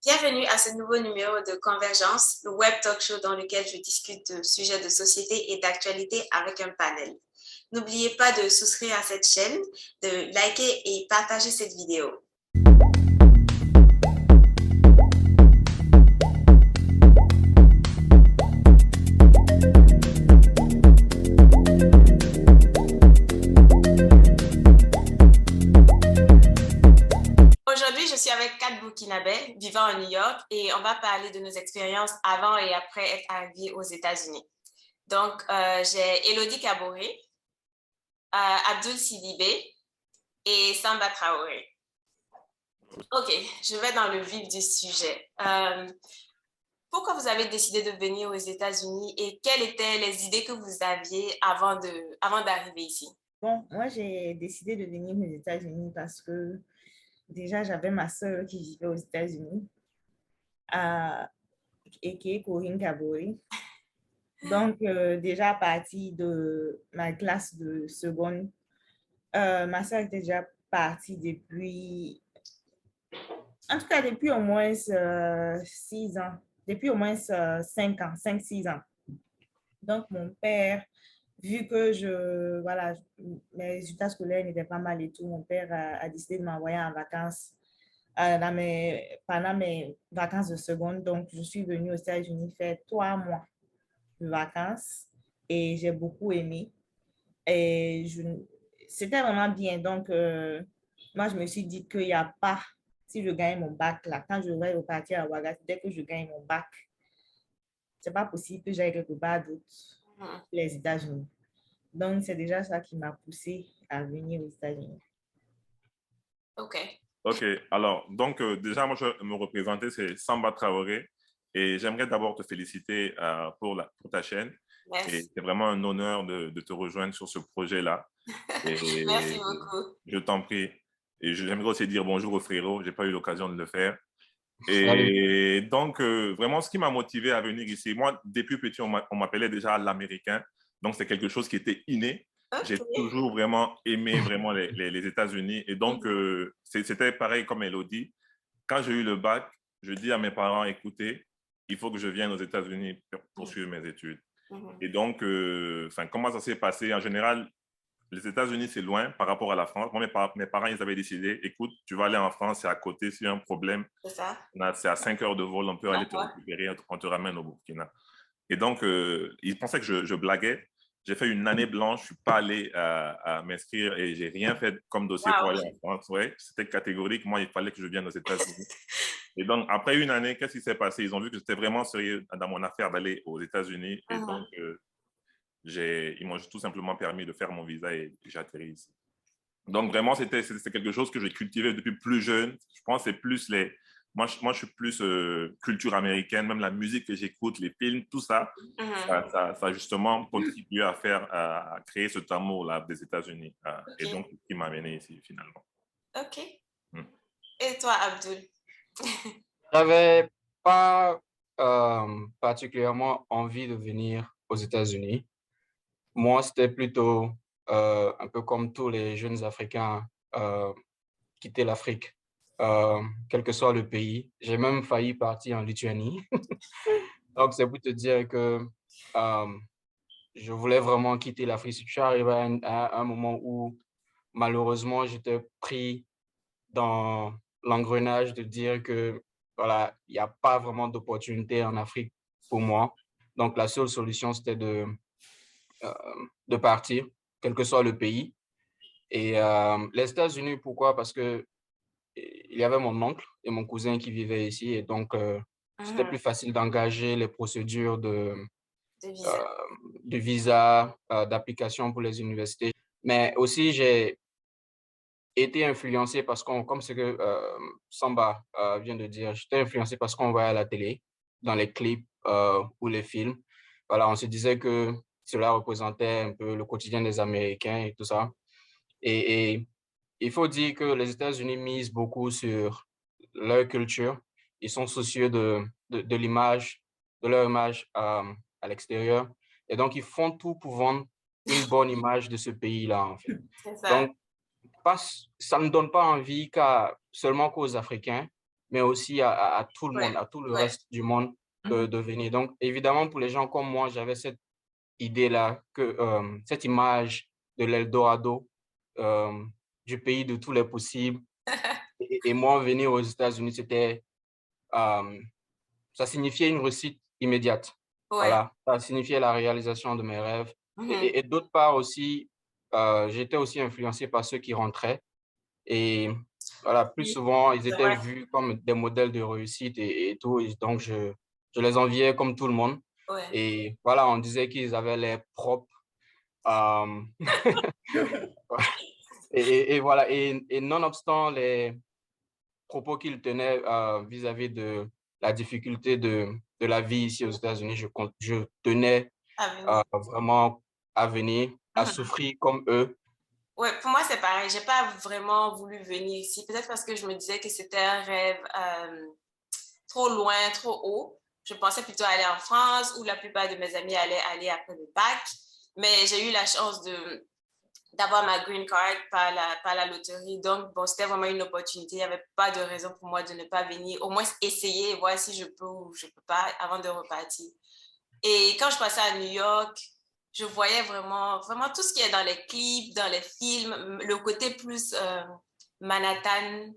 Bienvenue à ce nouveau numéro de Convergence, le web talk show dans lequel je discute de sujets de société et d'actualité avec un panel. N'oubliez pas de souscrire à cette chaîne, de liker et partager cette vidéo. Aujourd'hui, je suis avec 4 Burkinabés vivant à New York et on va parler de nos expériences avant et après être arrivés aux États-Unis. Donc, j'ai Elodie Kaboré, Abdul Sidibé et Samba Traoré. Ok, je vais dans le vif du sujet. Pourquoi vous avez décidé de venir aux États-Unis et quelles étaient les idées que vous aviez avant d'arriver ici? Bon, moi, j'ai décidé de venir aux États-Unis parce que déjà, j'avais ma sœur qui vivait aux États-Unis, et qui est Corinne Kabori. Donc, déjà à partir de ma classe de seconde, ma sœur était déjà partie depuis, en tout cas depuis au moins 6 ans, depuis au moins 5 ans, 5, 6 ans. Donc, mon père, vu que voilà, mes résultats scolaires n'étaient pas mal et tout, mon père a décidé de m'envoyer en vacances pendant mes vacances de seconde. Donc, je suis venue aux États-Unis faire 3 mois de vacances et j'ai beaucoup aimé. Et c'était vraiment bien. Donc, moi, je me suis dit qu'il n'y a pas, si je gagne mon bac là, quand je vais repartir à Ouagadougou, dès que je gagne mon bac, c'est pas possible que j'aille quelque part d'autre, les États-Unis. Donc, c'est déjà ça qui m'a poussée à venir aux États-Unis. Ok. Ok, alors, donc déjà, moi, je vais me représenter, c'est Samba Traoré. Et j'aimerais d'abord te féliciter pour ta chaîne. Merci. Et c'est vraiment un honneur de te rejoindre sur ce projet-là. Et Merci beaucoup. je t'en prie. Et j'aimerais aussi dire bonjour au frérot. Je n'ai pas eu l'occasion de le faire. Salut. Et donc, vraiment, ce qui m'a motivé à venir ici, moi, depuis petit, on m'appelait déjà l'Américain. Donc, c'est quelque chose qui était inné. J'ai toujours vraiment aimé vraiment les États-Unis. Et donc, c'était pareil comme Elodie. Quand j'ai eu le bac, je dis à mes parents, écoutez, il faut que je vienne aux États-Unis pour poursuivre mes études. Et donc, comment ça s'est passé? En général, les États-Unis, c'est loin par rapport à la France. Moi, mes parents, ils avaient décidé, écoute, tu vas aller en France, c'est à côté, s'il y a un problème, C'est ça? c'est à 5 heures de vol, on peut aller te récupérer, on te ramène au Burkina. Et donc, ils pensaient que je blaguais. J'ai fait une année blanche, je ne suis pas allé à m'inscrire et je n'ai rien fait comme dossier pour aller en France. Ouais, c'était catégorique. Moi, il fallait que je vienne aux États-Unis. Et donc, après une année, qu'est-ce qui s'est passé? Ils ont vu que j'étais vraiment sérieux dans mon affaire d'aller aux États-Unis. Et donc, ils m'ont tout simplement permis de faire mon visa et j'ai atterri ici. Donc, vraiment, c'était quelque chose que j'ai cultivé depuis plus jeune. Je pense que c'est plus Moi, je suis plus culture américaine, même la musique que j'écoute, les films, tout ça, ça a justement contribué à créer cet amour-là des États-Unis. Et donc, ce qui m'a amené ici, finalement. Ok. Et toi, Abdul? J'avais pas particulièrement envie de venir aux États-Unis. Moi, c'était plutôt un peu comme tous les jeunes Africains, quitter l'Afrique, quel que soit le pays. J'ai même failli partir en Lituanie. Donc, c'est pour te dire que je voulais vraiment quitter l'Afrique. Je suis arrivé à un moment où, malheureusement, j'étais pris dans l'engrenage de dire que, voilà, il n'y a pas vraiment d'opportunité en Afrique pour moi. Donc, la seule solution, c'était de partir, quel que soit le pays. Et les États-Unis, pourquoi? Parce que il y avait mon oncle et mon cousin qui vivaient ici. Et donc, c'était plus facile d'engager les procédures de visa, d'application pour les universités. Mais aussi, j'ai été influencé parce comme ce que Samba vient de dire, j'étais influencé parce qu'on voyait à la télé, dans les clips ou les films. Voilà, on se disait que cela représentait un peu le quotidien des Américains et tout ça. Et il faut dire que les États-Unis misent beaucoup sur leur culture. Ils sont soucieux de l'image, de leur image à l'extérieur. Et donc, ils font tout pour vendre une bonne image de ce pays-là, en fait. C'est ça. Donc, ça ne donne pas envie seulement qu'aux Africains, mais aussi à tout le monde, à tout le ouais. reste du monde de venir. Donc, évidemment, pour les gens comme moi, j'avais cette idée-là, cette image de l'Eldorado, du pays de tous les possibles. Et moi, venir aux États-Unis, ça signifiait une réussite immédiate. Ouais. Voilà, ça signifiait la réalisation de mes rêves. Mhm. Et d'autre part aussi, j'étais aussi influencé par ceux qui rentraient. Et voilà, plus Oui, souvent, ils c'est étaient vrai. vus comme des modèles de réussite et tout. Et donc, je les enviais comme tout le monde. Ouais. Et voilà, on disait qu'ils avaient les propres. euh, et voilà, et nonobstant les propos qu'ils tenaient vis-à-vis de la difficulté de la vie ici aux États-Unis, je tenais À venir. vraiment à venir, à Mhm. souffrir comme eux. Ouais, pour moi, c'est pareil. J'ai pas vraiment voulu venir ici. Peut-être parce que je me disais que c'était un rêve trop loin, trop haut. Je pensais plutôt aller en France où la plupart de mes amis allaient aller après le bac. Mais j'ai eu la chance d'avoir ma green card par la loterie. Donc, bon, c'était vraiment une opportunité. Il n'y avait pas de raison pour moi de ne pas venir. Au moins, essayer et voir si je peux ou je ne peux pas avant de repartir. Et quand je passais à New York, je voyais vraiment tout ce qui est dans les clips, dans les films, le côté plus Manhattan,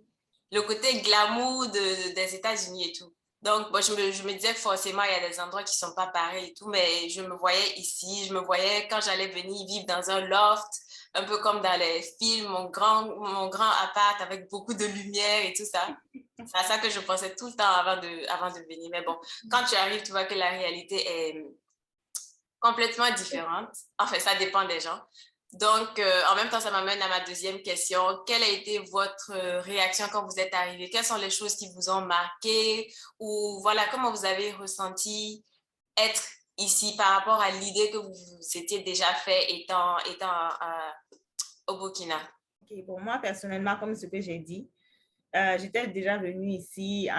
le côté glamour des États-Unis et tout. Donc, bon, je me disais que forcément, il y a des endroits qui ne sont pas pareils et tout, mais je me voyais ici, je me voyais quand j'allais venir vivre dans un loft, un peu comme dans les films, mon grand appart avec beaucoup de lumière et tout ça. C'est à ça que je pensais tout le temps avant de venir. Mais bon, quand tu arrives, tu vois que la réalité est complètement différente. Enfin, ça dépend des gens. Donc, en même temps, ça m'amène à ma deuxième question. Quelle a été votre réaction quand vous êtes arrivé? Quelles sont les choses qui vous ont marqué? Ou voilà, comment vous avez ressenti être ici par rapport à l'idée que vous vous étiez déjà fait étant au Burkina? Ok, pour moi, personnellement, comme ce que j'ai dit, j'étais déjà venue ici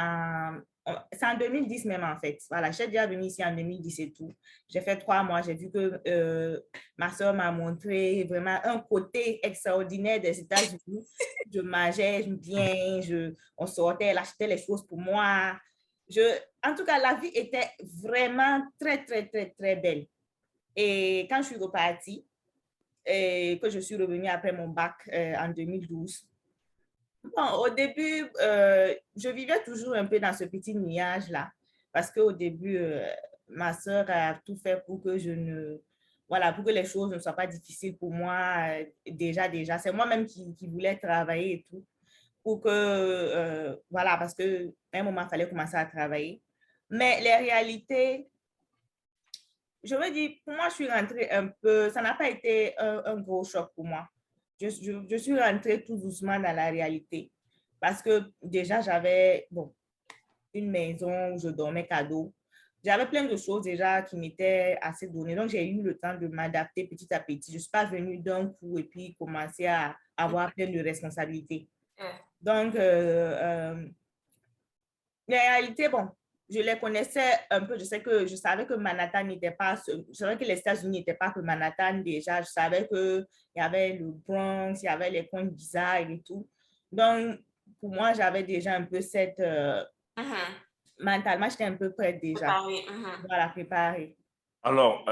c'est en 2010 même en fait. Voilà, j'étais déjà venue ici en 2010 et tout. J'ai fait 3 mois. J'ai vu que ma soeur m'a montré vraiment un côté extraordinaire des États-Unis. Je mangeais bien, on sortait, elle achetait les choses pour moi. En tout cas, la vie était vraiment très, très, très, très belle. Et quand je suis repartie, et que je suis revenue après mon bac en 2012, bon, au début, je vivais toujours un peu dans ce petit nuage-là, parce qu'au début, ma soeur a tout fait pour que voilà, pour que les choses ne soient pas difficiles pour moi. Déjà, c'est moi-même qui voulais travailler et tout, pour que, voilà, parce qu'à un moment, il fallait commencer à travailler. Mais les réalités, je veux dire, pour moi, je suis rentrée un peu, ça n'a pas été un gros choc pour moi. Je suis rentrée tout doucement dans la réalité parce que déjà, j'avais bon, une maison où je dormais cadeau. J'avais plein de choses déjà qui m'étaient assez données. Donc, j'ai eu le temps de m'adapter petit à petit. Je ne suis pas venue d'un coup et puis commencer à avoir plein de responsabilités. Donc, les réalités, bon, je les connaissais un peu. Je savais que Manhattan n'était pas, je savais que les États-Unis n'étaient pas que Manhattan déjà. Je savais qu'il y avait le Bronx, il y avait les coins bizarres et tout. Donc, pour moi, j'avais déjà un peu cette, mentalement, j'étais un peu prête déjà. Préparé. Voilà, préparée. Alors,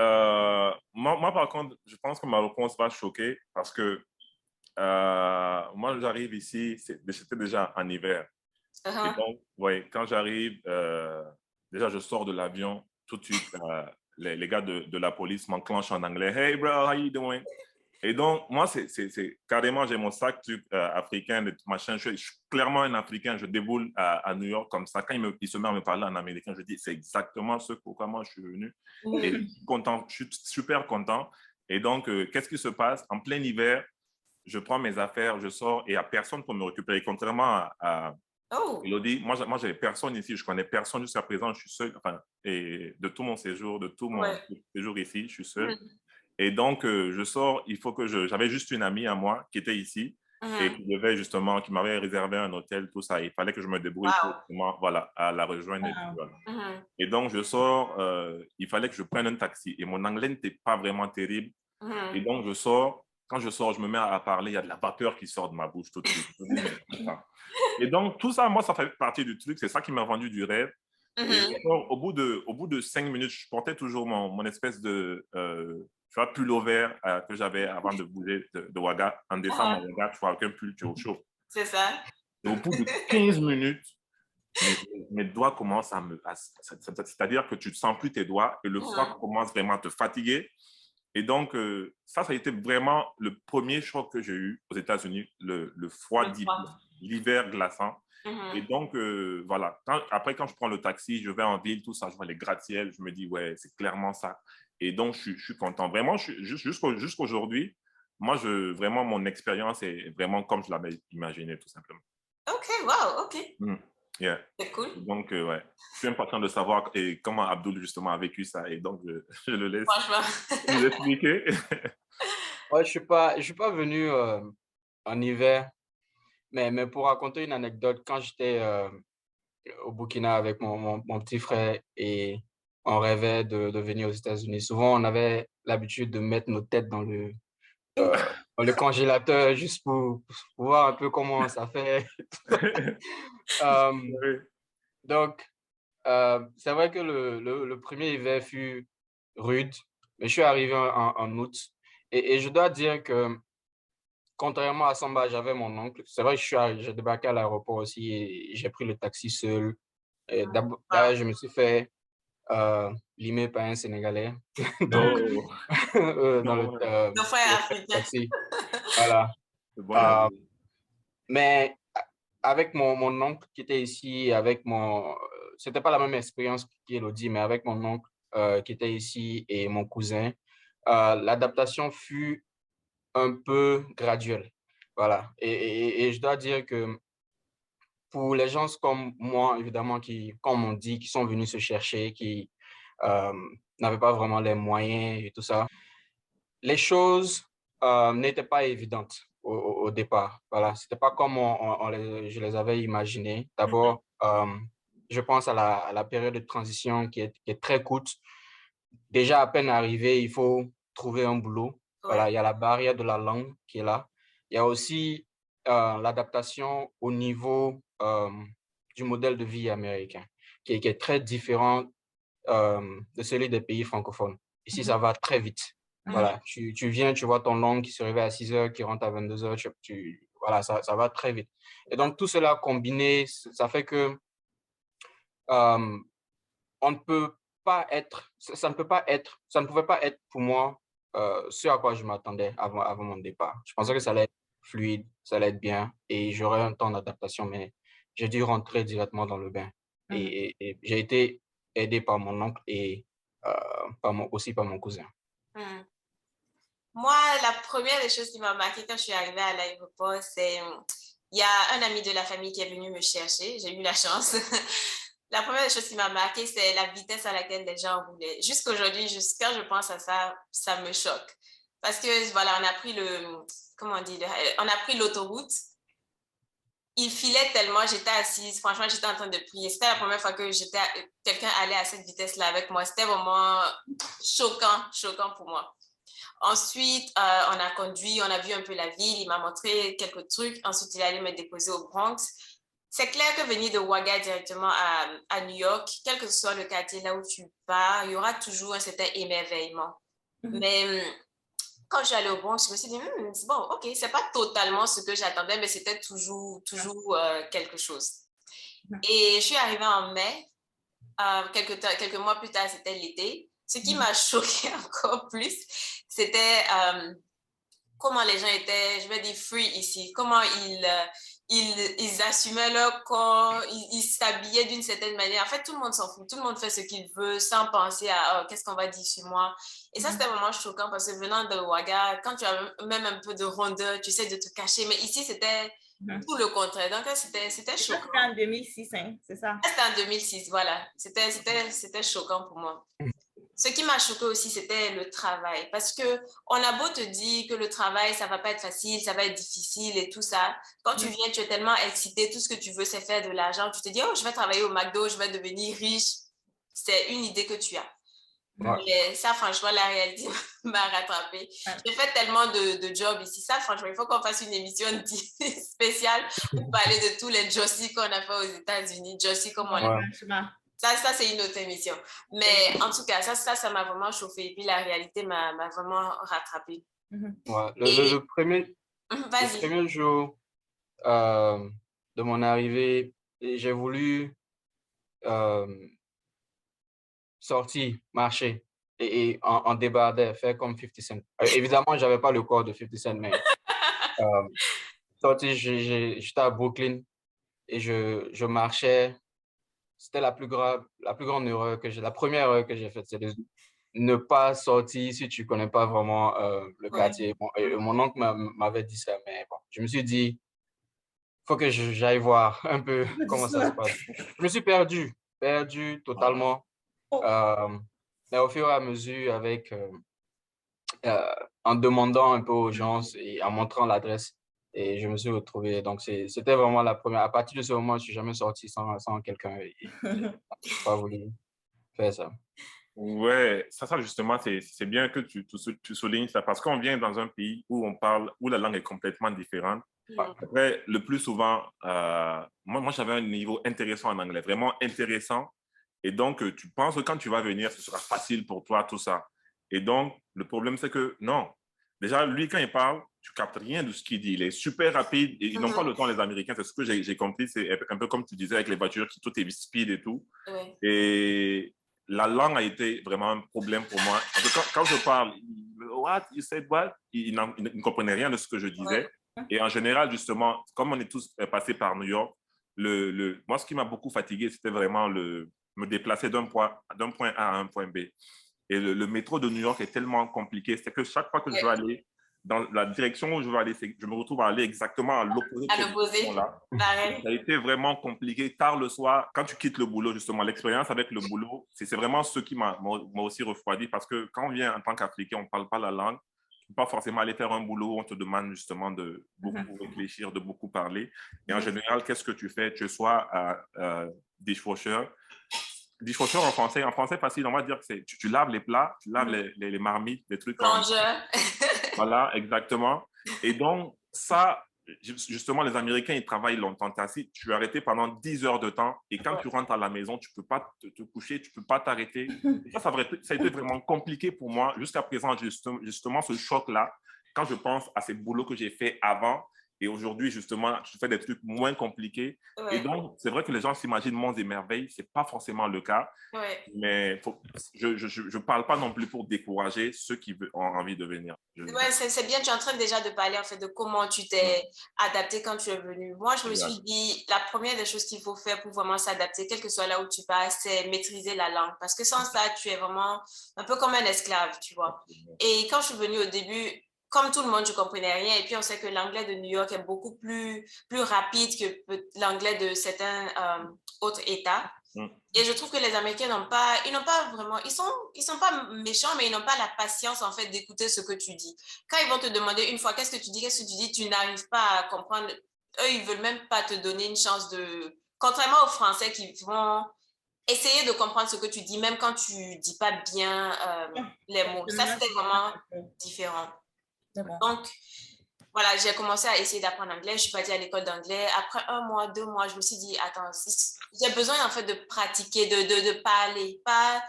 moi, par contre, je pense que ma réponse va choquer parce que moi, j'arrive ici, c'était déjà en hiver. Et donc, ouais, quand j'arrive, déjà, je sors de l'avion, tout de suite, les gars de la police m'enclenchent en anglais. Hey, bro, how you doing? Et donc, moi, c'est carrément, j'ai mon sac africain, de machin. Je suis clairement un Africain. Je déboule à New York comme ça. Quand il se met à me parler en américain, je dis, c'est exactement ce pourquoi moi je suis venu. Et je suis content, je suis super content. Et donc, qu'est-ce qui se passe? En plein hiver, je prends mes affaires, je sors et il n'y a personne pour me récupérer. Contrairement à Elodie, moi, j'avais personne ici. Je connais personne jusqu'à présent. Je suis seul. Enfin, et de tout mon séjour, de tout mon séjour ici, je suis seul. Et donc, je sors, j'avais juste une amie à moi qui était ici et qui m'avait réservé un hôtel, tout ça. Il fallait que je me débrouille pour justement, voilà, à la rejoindre. Voilà. Et donc, je sors, il fallait que je prenne un taxi. Et mon anglais n'était pas vraiment terrible. Et donc, je sors, quand je sors, je me mets à parler, il y a de la vapeur qui sort de ma bouche tout de suite. Et donc, tout ça, moi, ça fait partie du truc. C'est ça qui m'a vendu du rêve. Et alors, au bout de 5 minutes, je portais toujours mon espèce de tu vois, pull-over que j'avais avant de bouger de Ouaga. En décembre, à Ouaga, tu vois, avec un pull, tu es au chaud. C'est ça. Et au bout de 15 minutes, mes doigts commencent à me... C'est-à-dire que tu ne sens plus tes doigts et le froid commence vraiment à te fatiguer. Et donc, ça a été vraiment le premier choc que j'ai eu aux États-Unis, le froid l'hiver glaçant. Et donc, voilà. Après, quand je prends le taxi, je vais en ville, tout ça, je vois les gratte-ciels, je me dis, ouais, c'est clairement ça. Et donc, je suis content. Vraiment, jusqu'aujourd'hui, moi, vraiment, mon expérience est vraiment comme je l'avais imaginé, tout simplement. OK, wow, OK. Yeah. C'est cool. Donc, ouais, je suis impatient de savoir comment Abdul, justement, a vécu ça. Et donc, je le laisse nous expliquer. Ouais, je suis pas venu en hiver, mais pour raconter une anecdote, quand j'étais au Burkina avec mon petit frère et on rêvait de venir aux États-Unis, souvent on avait l'habitude de mettre nos têtes dans le congélateur juste pour voir un peu comment ça fait. Donc, c'est vrai que le premier hiver fut rude, mais je suis arrivé en août et je dois dire que contrairement à Samba, j'avais mon oncle. C'est vrai que j'ai débarqué à l'aéroport aussi et j'ai pris le taxi seul. D'abord, je me suis fait limer par un Sénégalais dans le taxi. Voilà. Mais avec mon oncle qui était ici, c'était pas la même expérience qu'Elodie, mais avec mon oncle qui était ici et mon cousin, l'adaptation fut un peu graduelle. Voilà. Et je dois dire que pour les gens comme moi, évidemment, comme on dit, qui sont venus se chercher, qui n'avaient pas vraiment les moyens et tout ça, les choses n'étaient pas évidentes au départ. Voilà. C'était pas comme je les avais imaginées. D'abord, je pense à la période de transition qui est très courte. Déjà, à peine arrivé, il faut trouver un boulot. Voilà, il y a la barrière de la langue qui est là. Il y a aussi l'adaptation au niveau du modèle de vie américain, qui est très différent de celui des pays francophones. Ici, ça va très vite. Voilà, tu viens, tu vois ton oncle qui se réveille à 6 heures, qui rentre à 22 heures, voilà, ça va très vite. Et donc, tout cela combiné, ça fait que on ne peut pas être, ça ne pouvait pas être pour moi ce à quoi je m'attendais avant mon départ. Je pensais que ça allait être fluide, ça allait être bien et j'aurais un temps d'adaptation, mais j'ai dû rentrer directement dans le bain. Et j'ai été aidé par mon oncle et aussi par mon cousin. Moi, la première des choses qui m'a marquée quand je suis arrivée à l'aéroport, c'est il y a un ami de la famille qui est venu me chercher. J'ai eu la chance. La première des choses qui m'a marquée, c'est la vitesse à laquelle les gens roulaient. Jusqu'aujourd'hui, quand je pense à ça, ça me choque. Parce que, voilà, on a pris on a pris l'autoroute. Il filait tellement, j'étais assise, franchement, j'étais en train de prier. C'était la première fois que quelqu'un allait à cette vitesse-là avec moi. C'était vraiment choquant pour moi. Ensuite, on a conduit, on a vu un peu la ville, il m'a montré quelques trucs. Ensuite, il allait me déposer au Bronx. C'est clair que venir de Ouaga directement à New York, quel que soit le quartier là où tu pars, il y aura toujours un certain émerveillement. Mais quand je suis allée au Bronx, je me suis dit, c'est bon, ok, c'est pas totalement ce que j'attendais, mais c'était toujours quelque chose. Et je suis arrivée en mai, quelques mois plus tard, c'était l'été. Ce qui m'a choquée encore plus, c'était comment les gens étaient, je vais dire, free ici. Comment ils assumaient leur corps, ils s'habillaient d'une certaine manière. En fait, tout le monde s'en fout. Tout le monde fait ce qu'il veut sans penser à qu'est-ce qu'on va dire sur moi. Et ça, c'était vraiment choquant parce que venant de Ouaga, quand tu as même un peu de rondeur, tu essaies de te cacher. Mais ici, c'était tout le contraire. Donc, c'était choquant. C'était en 2006, hein, c'est ça? C'était en 2006, voilà. C'était choquant pour moi. Ce qui m'a choqué aussi, c'était le travail. Parce qu'on a beau te dire que le travail, ça ne va pas être facile, ça va être difficile et tout ça. Quand tu viens, tu es tellement excité, tout ce que tu veux, c'est faire de l'argent. Tu te dis, oh, je vais travailler au McDo, je vais devenir riche. C'est une idée que tu as. Ouais. Mais ça, franchement, la réalité m'a rattrapée. J'ai fait tellement de jobs ici. Ça, franchement, il faut qu'on fasse une émission spéciale pour parler de tous les Jossie qu'on a fait aux États-Unis. Jossie, comme on Ouais, l'a. franchement. Ça c'est une autre émission. Mais en tout cas, ça m'a vraiment chauffé. Et puis la réalité m'a vraiment rattrapée. Ouais. Et Le vas-y. premier jour de mon arrivée, j'ai voulu sortir, marcher et en débardeur, faire comme 50 Cent. Évidemment, j'avais pas le corps de 50 Cent, mais sortir, j'étais à Brooklyn et je marchais. C'était la plus grande erreur la première erreur que j'ai faite, c'est de ne pas sortir si tu connais pas vraiment le quartier. Bon, mon oncle m'avait dit ça, mais bon, je me suis dit, faut que j'aille voir un peu comment ça se passe. Je me suis perdu totalement. Oh. Mais au fur et à mesure, en demandant un peu aux gens et en montrant l'adresse, et je me suis retrouvé. Donc, c'était vraiment la première. À partir de ce moment, je suis jamais sorti sans quelqu'un. J'ai pas voulu faire ça. Ouais, ça justement, c'est bien que tu soulignes ça parce qu'on vient dans un pays où on parle, où la langue est complètement différente. Après, le plus souvent, moi j'avais un niveau intéressant en anglais, vraiment intéressant. Et donc, tu penses que quand tu vas venir, ce sera facile pour toi, tout ça. Et donc, le problème, c'est que non. Déjà, lui, quand il parle, tu captes rien de ce qu'il dit. Il est super rapide. Et ils n'ont pas le temps, les Américains. C'est ce que j'ai compris. C'est un peu comme tu disais avec les voitures, qui tout est speed et tout. Ouais. Et la langue a été vraiment un problème pour moi. Quand je parle, what? You said what? Il ne comprenait rien de ce que je disais. Et en général, justement, comme on est tous passés par New York, moi, ce qui m'a beaucoup fatigué, c'était vraiment me déplacer d'un point A à un point B. Et le métro de New York est tellement compliqué. C'est que chaque fois que je veux aller dans la direction où je veux aller, je me retrouve à aller exactement à l'opposé de cette direction-là. Ça a été vraiment compliqué. Tard le soir, quand tu quittes le boulot, justement, l'expérience avec le boulot, c'est vraiment ce qui m'a aussi refroidi parce que quand on vient en tant qu'Africain, on ne parle pas la langue. Tu ne peux pas forcément aller faire un boulot où on te demande justement de beaucoup réfléchir, de beaucoup parler. Et en général, qu'est-ce que tu fais? Tu es soit dishwasher. Dishwasher en français facile, on va dire que tu laves les plats, tu laves les marmites, des trucs comme Plongeur. Voilà, exactement. Et donc, ça, justement, les Américains, ils travaillent longtemps. Tu es arrêté pendant 10 heures de temps et quand tu rentres à la maison, tu ne peux pas te coucher, tu ne peux pas t'arrêter. Ça a été vraiment compliqué pour moi jusqu'à présent, justement, ce choc-là, quand je pense à ces boulots que j'ai fait avant. Et aujourd'hui, justement, je fais des trucs moins compliqués. Et donc, c'est vrai que les gens s'imaginent monts et merveilles. Ce n'est pas forcément le cas. Mais je ne parle pas non plus pour décourager ceux qui ont envie de venir. C'est bien. Tu es en train déjà de parler en fait de comment tu t'es adapté quand tu es venu. Moi, je me suis dit, la première des choses qu'il faut faire pour vraiment s'adapter, quel que soit là où tu passes, c'est maîtriser la langue. Parce que sans ça, tu es vraiment un peu comme un esclave, tu vois. Et quand je suis venue au début, comme tout le monde, je ne comprenais rien. Et puis, on sait que l'anglais de New York est beaucoup plus rapide que l'anglais de certains autres États. Et je trouve que les Américains ils n'ont pas vraiment, ils sont pas méchants, mais ils n'ont pas la patience, en fait, d'écouter ce que tu dis. Quand ils vont te demander une fois, qu'est-ce que tu dis, tu n'arrives pas à comprendre. Eux, ils veulent même pas te donner une chance contrairement aux Français qui vont essayer de comprendre ce que tu dis, même quand tu dis pas bien les mots. Ça, c'était vraiment différent. Donc, voilà, j'ai commencé à essayer d'apprendre l'anglais. Je suis partie à l'école d'anglais. Après 1 mois, 2 mois, je me suis dit, attends, j'ai besoin en fait de pratiquer, de parler, pas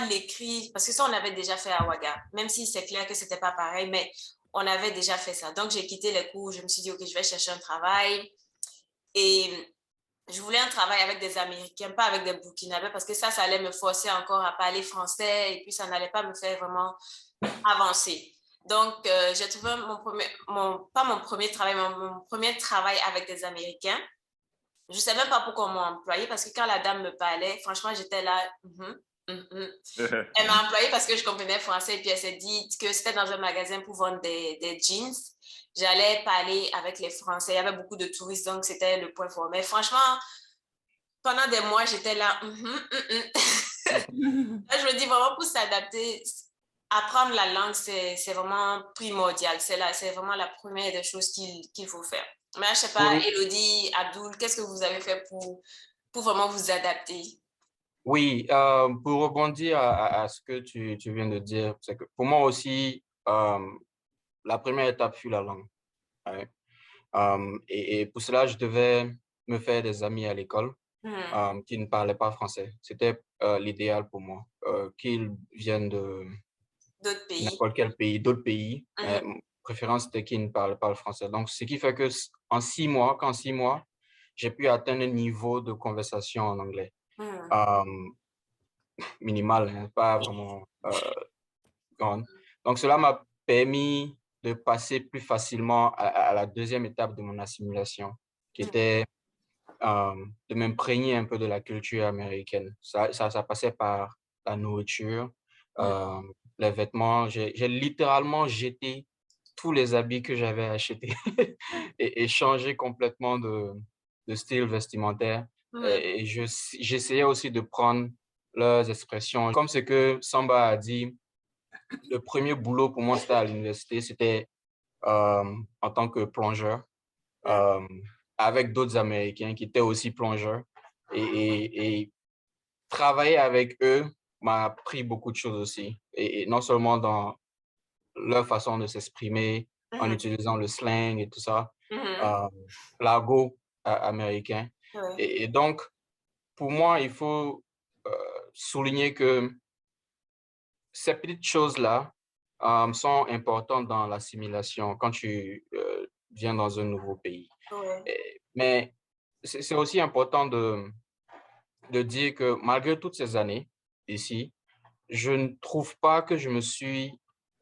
l'écrit, parce que ça, on avait déjà fait à Ouaga, même si c'est clair que c'était pas pareil, mais on avait déjà fait ça. Donc, j'ai quitté les cours. Je me suis dit, OK, je vais chercher un travail. Et je voulais un travail avec des Américains, pas avec des Burkinabés, parce que ça allait me forcer encore à parler français et puis ça n'allait pas me faire vraiment avancer. Donc, j'ai trouvé pas mon premier travail, mais mon premier travail avec des Américains. Je ne sais même pas pourquoi on m'a employé, parce que quand la dame me parlait, franchement, j'étais là. Elle m'a employée parce que je comprenais français et puis elle s'est dit que c'était dans un magasin pour vendre des jeans. J'allais parler avec les Français. Il y avait beaucoup de touristes, donc c'était le point fort. Mais franchement, pendant des mois, j'étais là. Là, je me dis vraiment pour s'adapter, apprendre la langue, c'est vraiment primordial. C'est vraiment la première des choses qu'il faut faire. Mais je ne sais pas, Élodie, Abdoul, qu'est-ce que vous avez fait pour vraiment vous adapter? Oui, pour rebondir à ce que tu viens de dire, c'est que pour moi aussi, la première étape fut la langue. Ouais. Et pour cela, je devais me faire des amis à l'école qui ne parlaient pas français. C'était l'idéal pour moi, qu'ils viennent de D'autres pays. n'importe quel pays, d'autres pays. Mais Mhm. ma préférence, c'était qu'ils ne parlent pas le français. Donc, ce qui fait que qu'en 6 mois, j'ai pu atteindre un niveau de conversation en anglais. Mhm. Minimal, hein, pas vraiment grande. Donc, cela m'a permis de passer plus facilement à la deuxième étape de mon assimilation, qui était de m'imprégner un peu de la culture américaine. Ça passait par la nourriture, euh, les vêtements. J'ai littéralement jeté tous les habits que j'avais achetés et changé complètement de style vestimentaire. Mhm. Et j'essayais aussi de prendre leurs expressions. Comme ce que Samba a dit, le premier boulot pour moi, c'était à l'université, c'était en tant que plongeur, Mhm. euh, avec d'autres Américains qui étaient aussi plongeurs. Et travailler avec eux m'a appris beaucoup de choses aussi. Et non seulement dans leur façon de s'exprimer, en Mhm. utilisant le slang et tout ça, Mhm. euh, l'argot américain. Ouais. Et donc, pour moi, il faut euh, souligner que ces petites choses-là sont importantes dans l'assimilation quand tu viens dans un nouveau pays. Ouais. Mais c'est aussi important de dire que malgré toutes ces années ici, je ne trouve pas que je me suis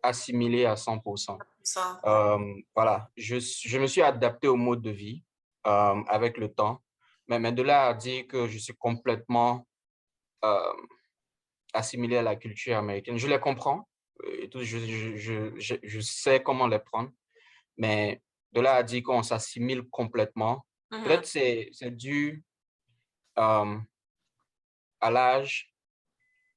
assimilé à 100%. Ça, ouais. Voilà, je me suis adapté au mode de vie avec le temps, mais de là à dire que je suis complètement euh, assimilé à la culture américaine, je les comprends et tout, je sais comment les prendre, mais de là à dire qu'on s'assimile complètement, Mhm. peut-être c'est dû euh, à l'âge.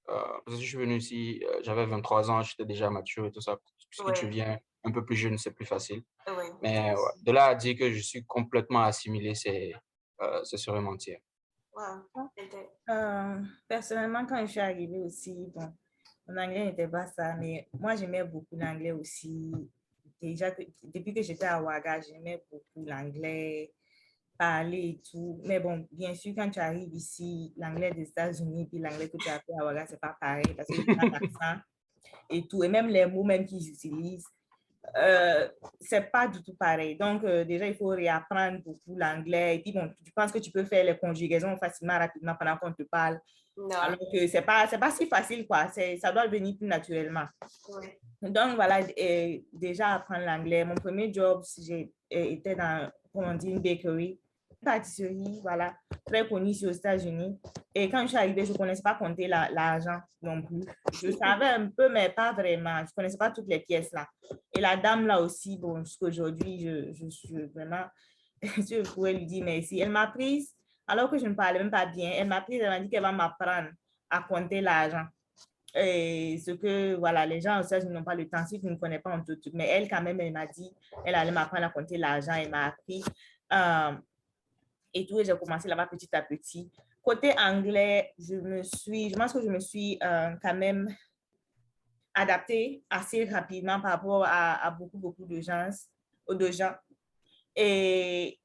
Parce que je suis venu ici, j'avais 23 ans, j'étais déjà mature et tout ça. Puisque tu Ouais. viens un peu plus jeune, c'est plus facile. Ouais. Mais ouais, de là à dire que je suis complètement assimilé, c'est serait mentir. Wow. Personnellement, quand je suis arrivée aussi, bon, mon anglais n'était pas ça, mais moi, j'aimais beaucoup l'anglais aussi. Déjà, depuis que j'étais à Ouaga, j'aimais beaucoup l'anglais, parler et tout. Mais bon, bien sûr, quand tu arrives ici, l'anglais des États-Unis puis l'anglais que tu as appris à Ouaga, c'est pas pareil parce qu'ils ont l'accent et tout. Et même les mots même qu'ils utilisent, c'est pas du tout pareil. Donc, déjà, il faut réapprendre beaucoup l'anglais. Et puis, bon, tu penses que tu peux faire les conjugaisons facilement, rapidement pendant qu'on te parle. Non. Alors que c'est pas si facile, quoi. Ça doit venir plus naturellement. Ouais. Donc, voilà, déjà apprendre l'anglais. Mon premier job, était dans, comment on dit, une bakery, une pâtisserie, voilà, très connue ici aux États-Unis. Et quand je suis arrivée, je ne connaissais pas compter l'argent non plus. Je savais un peu, mais pas vraiment. Je ne connaissais pas toutes les pièces là. Et la dame là aussi, bon, jusqu'aujourd'hui, je suis vraiment, je pourrais lui dire merci. Elle m'a prise, alors que je ne parlais même pas bien, elle m'a prise, elle m'a dit qu'elle va m'apprendre à compter l'argent. Et ce que, voilà, les gens aussi, ils n'ont pas le temps, si tu ne connais pas, on te... Mais elle, quand même, elle m'a dit, elle allait m'apprendre à compter l'argent, elle m'a appris. Euh, et tout, et j'ai commencé là-bas petit à petit. Côté anglais, je pense que je me suis quand même adaptée assez rapidement par rapport à beaucoup, beaucoup de gens. Et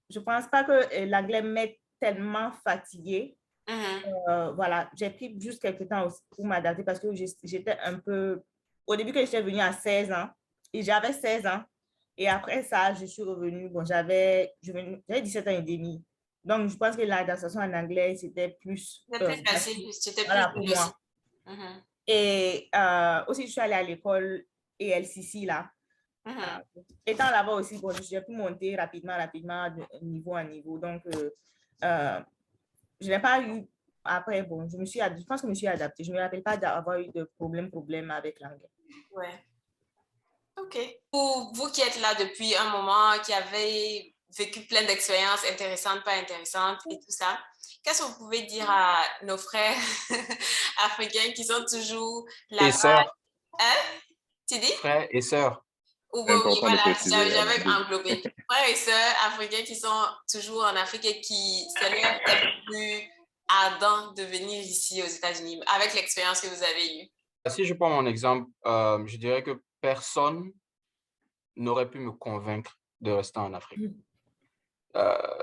je ne pense pas que l'anglais m'ait tellement fatiguée. Mhm. Voilà, j'ai pris juste quelques temps pour m'adapter parce que j'étais un peu... Au début, que j'étais venue à 16 ans, et j'avais 16 ans. Et après ça, je suis revenue, bon, j'avais 17 ans et demi. Donc, je pense que l'adaptation en anglais, c'était plus C'était plus facile, facile. C'était plus voilà, pour réussi. moi. Mhm. Et aussi, je suis allée à l'école ELCC, là. Mhm. Étant là-bas aussi, bon, j'ai pu monter rapidement, de niveau en niveau. Donc, je n'ai pas eu, après, bon, je pense que je me suis adaptée. Je ne me rappelle pas d'avoir eu de problème avec l'anglais. Ouais. OK. Pour vous qui êtes là depuis un moment, qui avez vécu plein d'expériences intéressantes, pas intéressantes et tout ça, qu'est-ce que vous pouvez dire à nos frères africains qui sont toujours Et là-bas? sœurs, Hein? Tu dis? frères et sœurs. Oui, C'est oui, important de voilà, préciser. j'avais englobé. Frères et sœurs africains qui sont toujours en Afrique et qui se lèvent tête plus ardent de venir ici aux États-Unis avec l'expérience que vous avez eue? Si je prends mon exemple, je dirais que personne n'aurait pu me convaincre de rester en Afrique.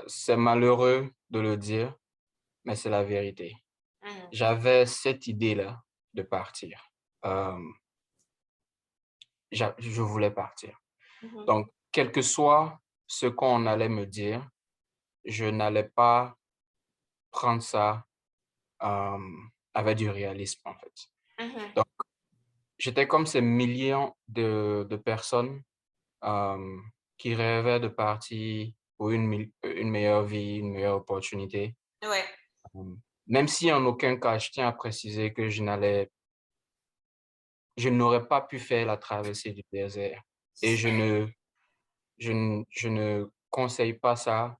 C'est malheureux de le dire, mais c'est la vérité. J'avais cette idée-là de partir. Je voulais partir. Donc, quel que soit ce qu'on allait me dire, je n'allais pas prendre ça avec du réalisme, en fait. Donc, j'étais comme ces millions de personnes qui rêvaient de partir pour une meilleure vie, une meilleure opportunité. Ouais. Même si en aucun cas, je tiens à préciser que je n'aurais pas pu faire la traversée du désert. Et je ne conseille pas ça.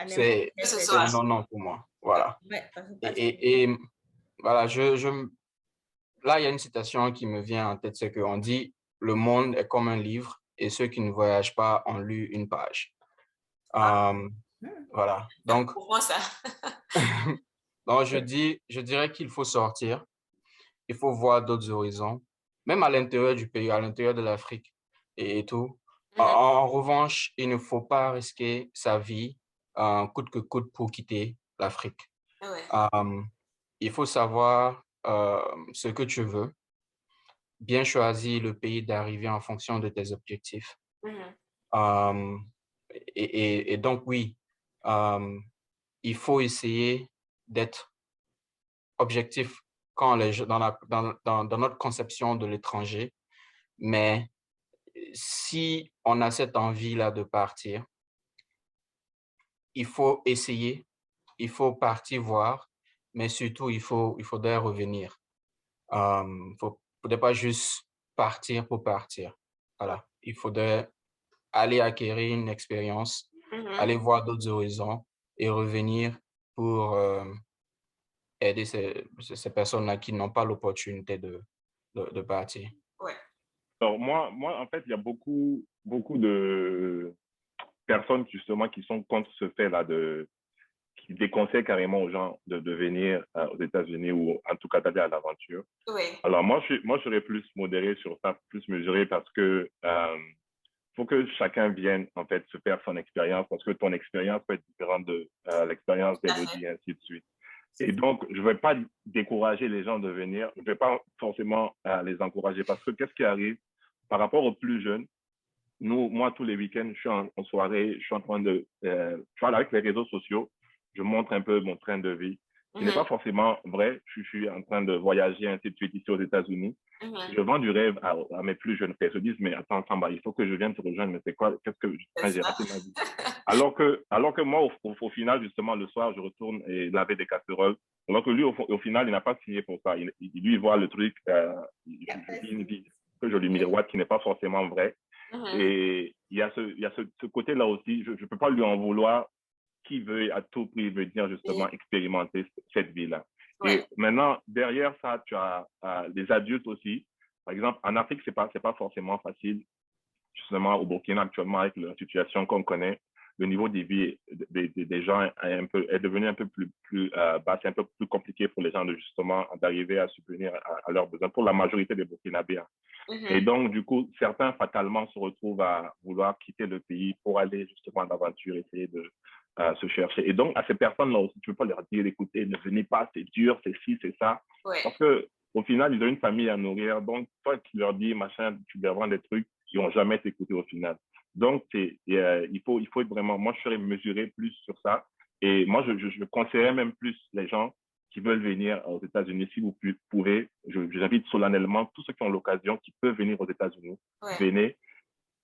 C'est un non pour moi. Voilà. Et voilà, là, il y a une citation qui me vient en tête, c'est qu'on dit « Le monde est comme un livre et ceux qui ne voyagent pas ont lu une page. » Voilà. Donc, pourquoi ça? donc, je dirais qu'il faut sortir, il faut voir d'autres horizons, même à l'intérieur du pays, à l'intérieur de l'Afrique et tout. En revanche, il ne faut pas risquer sa vie coûte que coûte pour quitter l'Afrique. Il faut savoir ce que tu veux, bien choisir le pays d'arrivée en fonction de tes objectifs. Et donc, oui, il faut essayer d'être objectif dans notre conception de l'étranger. Mais si on a cette envie-là de partir, il faut essayer, il faut partir voir, mais surtout, il faudrait revenir. Il ne faudrait pas juste partir pour partir. Voilà. Il faudrait aller acquérir une expérience, aller voir d'autres horizons et revenir pour aider ces personnes-là qui n'ont pas l'opportunité de partir. Ouais. Alors, moi, en fait, il y a beaucoup de personnes, justement, qui sont contre ce fait-là, qui déconseillent carrément aux gens de venir aux États-Unis ou en tout cas d'aller à l'aventure. Oui. Alors, moi, je serais plus modéré sur ça, plus mesuré parce que faut que chacun vienne, en fait, se faire son expérience parce que ton expérience peut être différente de l'expérience d'Elodie et ainsi de suite. Et donc, je ne vais pas décourager les gens de venir. Je ne vais pas forcément les encourager parce que qu'est-ce qui arrive par rapport aux plus jeunes? Moi, tous les week-ends, je suis en soirée, je suis en train de... tu vois, avec les réseaux sociaux, je montre un peu mon train de vie, qui n'est pas forcément vrai. Je suis en train de voyager, ainsi de suite, ici aux États-Unis. Je vends du rêve à mes plus jeunes frères. Ils se disent, mais attends, Samba, il faut que je vienne te rejoindre, mais c'est quoi? Qu'est-ce que j'ai raté ma vie? Alors que moi, au final, justement, le soir, je retourne et laver des casseroles. Alors que lui, au final, il n'a pas signé pour ça. Lui, il voit le truc, je vis une vie que je lui miroite qui n'est pas forcément vraie. Et il y a ce côté-là aussi, je ne peux pas lui en vouloir, qui veut à tout prix venir justement expérimenter cette vie-là. Et maintenant, derrière ça, tu as les adultes aussi. Par exemple, en Afrique, c'est pas forcément facile. Justement, au Burkina, actuellement, avec la situation qu'on connaît, le niveau de vie des gens est devenu un peu plus bas. C'est un peu plus compliqué pour les gens d'arriver à subvenir à leurs besoins, pour la majorité des Burkinabés. Et donc, du coup, certains, fatalement, se retrouvent à vouloir quitter le pays pour aller justement à l'aventure, essayer de se chercher. Et donc, à ces personnes-là aussi, tu ne peux pas leur dire, écoutez, ne venez pas, c'est dur, c'est ci, c'est ça. Parce qu'au final, ils ont une famille à nourrir. Donc, toi qui leur dis, machin, tu leur vends des trucs, ils ne vont jamais t'écouter au final. Donc, il faut être vraiment, moi, je serais mesuré plus sur ça. Et moi, je conseillerais même plus les gens qui veulent venir aux États-Unis, si vous pouvez, j'invite solennellement tous ceux qui ont l'occasion, qui peuvent venir aux États-Unis, venez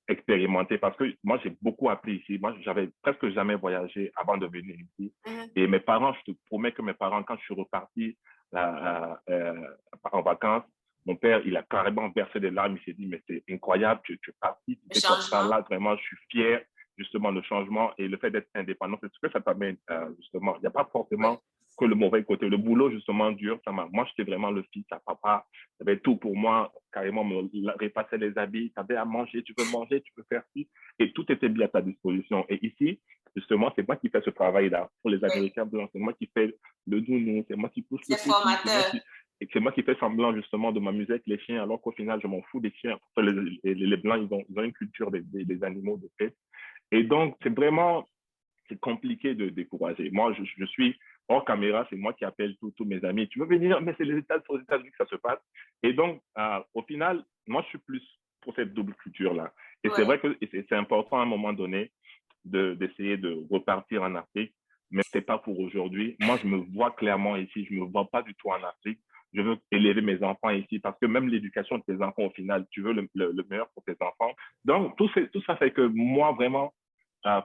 expérimenter, parce que moi, j'ai beaucoup appris ici. Moi, j'avais presque jamais voyagé avant de venir ici. Et mes parents, je te promets que mes parents, quand je suis reparti en vacances, mon père, il a carrément versé des larmes. Il s'est dit, mais c'est incroyable, tu es parti, tu es comme ça. Là, vraiment, je suis fier, justement, le changement et le fait d'être indépendant. C'est ce que ça t'amène, justement. Il n'y a pas forcément que le mauvais côté. Le boulot, justement, dur. Moi, j'étais vraiment le fils à papa. J'avais tout pour moi, carrément me repasser les habits. Tu avais à manger, tu peux manger, tu peux faire ci. Et tout était bien à ta disposition. Et ici, justement, c'est moi qui fais ce travail-là. Pour les Américains blancs, c'est moi qui fais le nounou, c'est moi qui pousse le petit, formateur. et c'est moi qui fais semblant justement de m'amuser avec les chiens, alors qu'au final, je m'en fous des chiens. Les Blancs, ils ont une culture des animaux de fait. Et donc, c'est compliqué de décourager. Moi, je suis hors caméra, c'est moi qui appelle tous mes amis. Tu veux venir? Mais c'est aux États-Unis que ça se passe. Et donc, au final, moi, je suis plus pour cette double culture-là. Et c'est vrai que c'est important à un moment donné d'essayer de repartir en Afrique, mais ce n'est pas pour aujourd'hui. Moi, je me vois clairement ici, je ne me vois pas du tout en Afrique. Je veux élever mes enfants ici parce que même l'éducation de tes enfants, au final, tu veux le meilleur pour tes enfants. Donc, tout ça fait que moi, vraiment,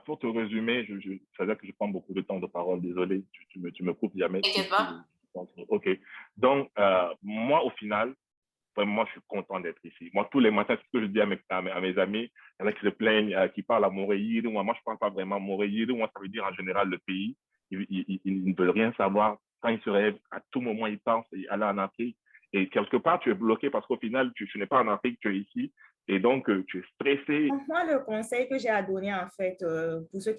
pour te résumer, ça veut dire que je prends beaucoup de temps de parole, désolé, tu me coupes jamais. OK. Donc, moi, au final, vraiment, je suis content d'être ici. Moi, tous les matins, c'est ce que je dis à mes amis, il y en a qui se plaignent, qui parlent à Montréal. Moi, je ne parle pas vraiment à Montréal. Moi, ça veut dire en général le pays. Ils ne veulent rien savoir. Quand ils se réveillent, à tout moment, ils pensent aller en Afrique. Et quelque part, tu es bloqué parce qu'au final, tu n'es pas en Afrique, tu es ici. Et donc, tu es stressé. Moi, le conseil que j'ai à donner, en fait, pour ceux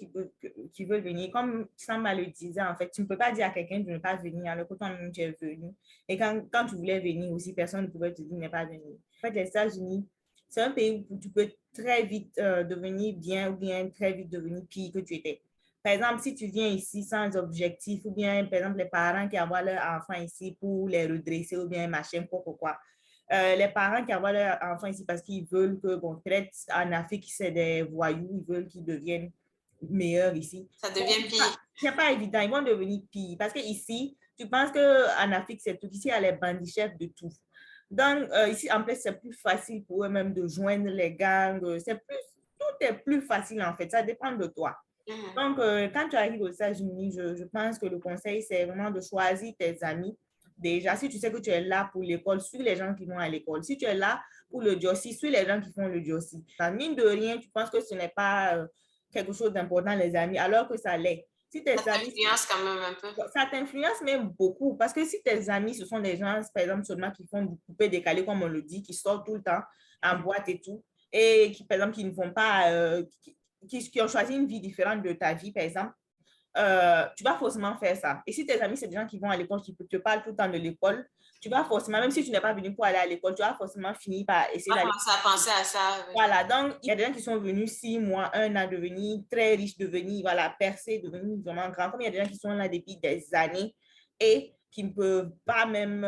qui veulent venir, comme Samba le disait, en fait, tu ne peux pas dire à quelqu'un de ne pas venir, alors que toi-même, tu es venu. Et quand tu voulais venir aussi, personne ne pouvait te dire de ne pas venir. En fait, les États-Unis, c'est un pays où tu peux très vite devenir bien ou bien très vite devenir pire que tu étais. Par exemple, si tu viens ici sans objectif, ou bien, par exemple, les parents qui envoient leurs enfants ici pour les redresser, ou bien machin, quoi. Les parents qui envoient leurs enfants ici parce qu'ils veulent que, bon, peut-être en Afrique, c'est des voyous, ils veulent qu'ils deviennent meilleurs ici. Ça devient pire. C'est pas évident, ils vont devenir pire. Parce que ici, tu penses qu'en Afrique, c'est tout. Ici, il y a les bandits chefs de tout. Donc, ici, en plus, c'est plus facile pour eux-mêmes de joindre les gangs. Tout est plus facile, en fait. Ça dépend de toi. Donc, quand tu arrives aux États-Unis, je pense que le conseil, c'est vraiment de choisir tes amis. Déjà, si tu sais que tu es là pour l'école, suis les gens qui vont à l'école. Si tu es là pour le Jossi, suis les gens qui font le Jossi. Mine de rien, tu penses que ce n'est pas quelque chose d'important, les amis, alors que ça l'est. Si tes ça t'influence quand même un peu. Ça t'influence même beaucoup. Parce que si tes amis, ce sont des gens, par exemple, seulement qui font du coupé décalé, comme on le dit, qui sortent tout le temps en boîte et tout, et qui, par exemple, qui ne font pas, qui ont choisi une vie différente de ta vie, par exemple, tu vas forcément faire ça. Et si tes amis, c'est des gens qui vont à l'école, qui te parlent tout le temps de l'école, tu vas forcément, même si tu n'es pas venu pour aller à l'école, tu vas forcément finir par essayer d'aller. Tu vas commencer à penser à ça. Voilà, donc il y a des gens qui sont venus 6 mois, 1 an, devenir très riches, devenir, voilà, percés, devenir vraiment grands. Comme il y a des gens qui sont là depuis des années et qui ne peuvent pas même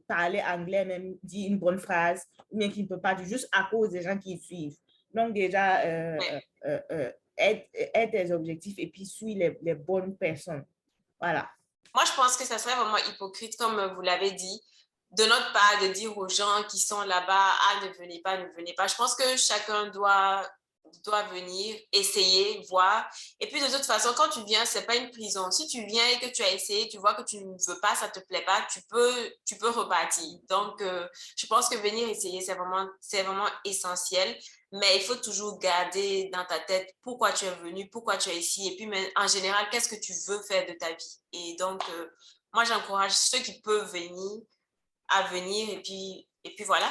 parler anglais, même dire une bonne phrase, ou bien qui ne peuvent pas dire juste à cause des gens qui suivent. Donc déjà, aide tes objectifs et puis suis les bonnes personnes. Voilà. Moi, je pense que ça serait vraiment hypocrite, comme vous l'avez dit, de notre part, de dire aux gens qui sont là-bas, ah, ne venez pas, ne venez pas. Je pense que chacun doit venir, essayer, voir. Et puis, de toute façon, quand tu viens, ce n'est pas une prison. Si tu viens et que tu as essayé, tu vois que tu ne veux pas, ça ne te plaît pas, tu peux repartir. Donc, je pense que venir essayer, c'est vraiment essentiel. Mais il faut toujours garder dans ta tête pourquoi tu es venu, pourquoi tu es ici. Et puis, en général, qu'est-ce que tu veux faire de ta vie. Et donc, moi, j'encourage ceux qui peuvent venir à venir. Et puis voilà.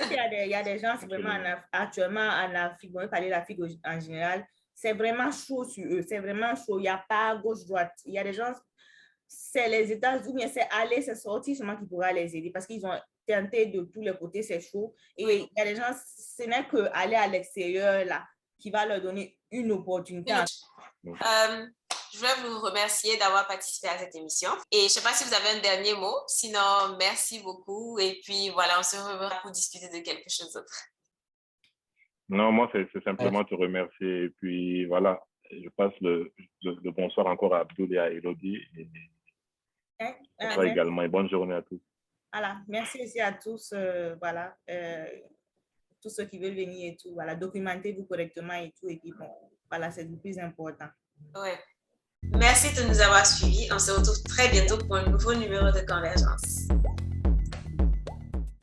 Il y a des gens, c'est vraiment actuellement en Afrique, on va parler de l'Afrique en général, c'est vraiment chaud sur eux, c'est vraiment chaud. Il n'y a pas gauche-droite. Il y a des gens, c'est les États-Unis, c'est aller, c'est sortir seulement qui pourra les aider parce qu'ils ont tenté de tous les côtés, c'est chaud. Et il y a des gens, ce n'est qu'aller à l'extérieur là qui va leur donner une opportunité. Je voulais vous remercier d'avoir participé à cette émission. Et je ne sais pas si vous avez un dernier mot. Sinon, merci beaucoup. Et puis, voilà, on se reverra pour discuter de quelque chose d'autre. Non, moi, c'est simplement te remercier. Et puis, voilà, je passe le bonsoir encore à Abdoul et à Elodie. Et également. Et bonne journée à tous. Voilà, merci aussi à tous. Voilà, tous ceux qui veulent venir et tout. Voilà, documentez-vous correctement et tout. Et puis, bon, voilà, c'est le plus important. Ouais. Merci de nous avoir suivis. On se retrouve très bientôt pour un nouveau numéro de Convergence.